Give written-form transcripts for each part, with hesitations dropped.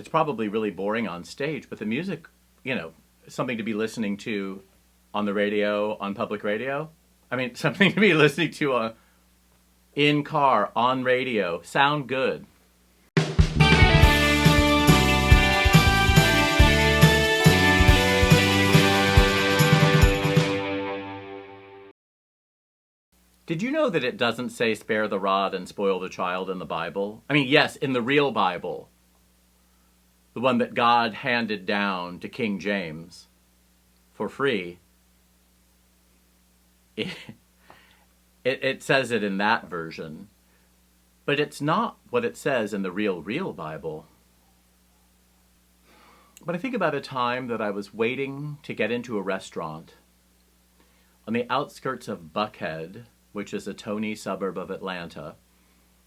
It's probably really boring on stage, but the music, something to be listening to on the radio, on public radio. I mean, something to be listening to in car, on radio, sound good. Did you know that it doesn't say spare the rod and spoil the child in the Bible? I mean, yes, in the real Bible, the one that God handed down to King James for free, it says it in that version, but it's not what it says in the real Bible. But I think about a time that I was waiting to get into a restaurant on the outskirts of Buckhead, which is a tony suburb of Atlanta.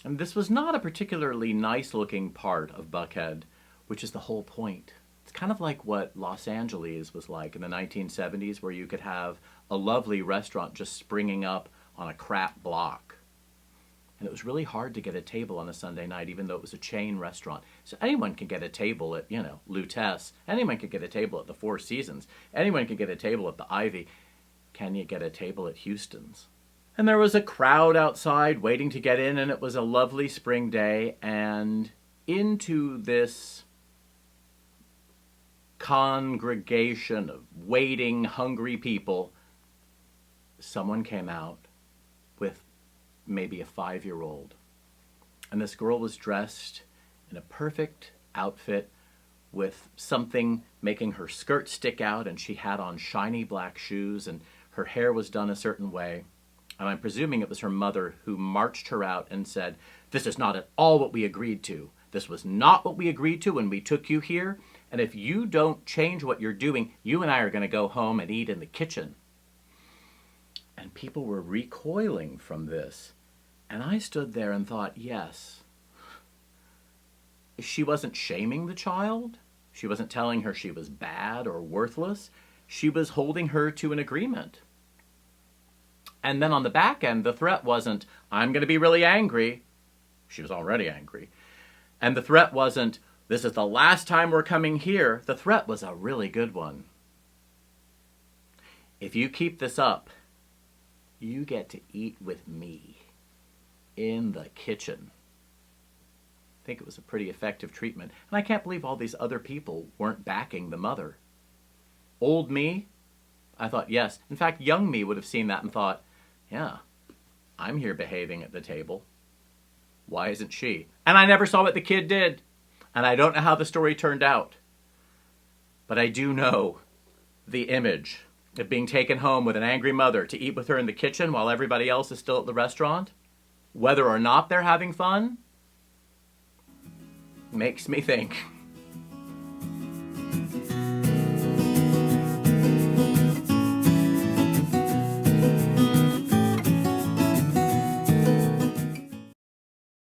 And this was not a particularly nice-looking part of Buckhead, which is the whole point. It's kind of like what Los Angeles was like in the 1970s, where you could have a lovely restaurant just springing up on a crap block. And it was really hard to get a table on a Sunday night, even though it was a chain restaurant. So anyone can get a table at, Lutece. Anyone can get a table at the Four Seasons. Anyone can get a table at the Ivy. Can you get a table at Houston's? And there was a crowd outside waiting to get in, and it was a lovely spring day, and into this congregation of waiting, hungry people, someone came out with maybe a 5-year-old. And this girl was dressed in a perfect outfit with something making her skirt stick out, and she had on shiny black shoes, and her hair was done a certain way. And I'm presuming it was her mother who marched her out and said, "This is not at all what we agreed to. This was not what we agreed to when we took you here. And if you don't change what you're doing, you and I are going to go home and eat in the kitchen." And people were recoiling from this. And I stood there and thought, yes, she wasn't shaming the child. She wasn't telling her she was bad or worthless. She was holding her to an agreement. And then on the back end, the threat wasn't, "I'm going to be really angry." She was already angry. And the threat wasn't, "This is the last time we're coming here." The threat was a really good one. "If you keep this up, you get to eat with me in the kitchen." I think it was a pretty effective treatment. And I can't believe all these other people weren't backing the mother. Old me, I thought, yes. In fact, young me would have seen that and thought, yeah, I'm here behaving at the table. Why isn't she? And I never saw what the kid did. And I don't know how the story turned out. But I do know the image of being taken home with an angry mother to eat with her in the kitchen while everybody else is still at the restaurant. Whether or not they're having fun makes me think.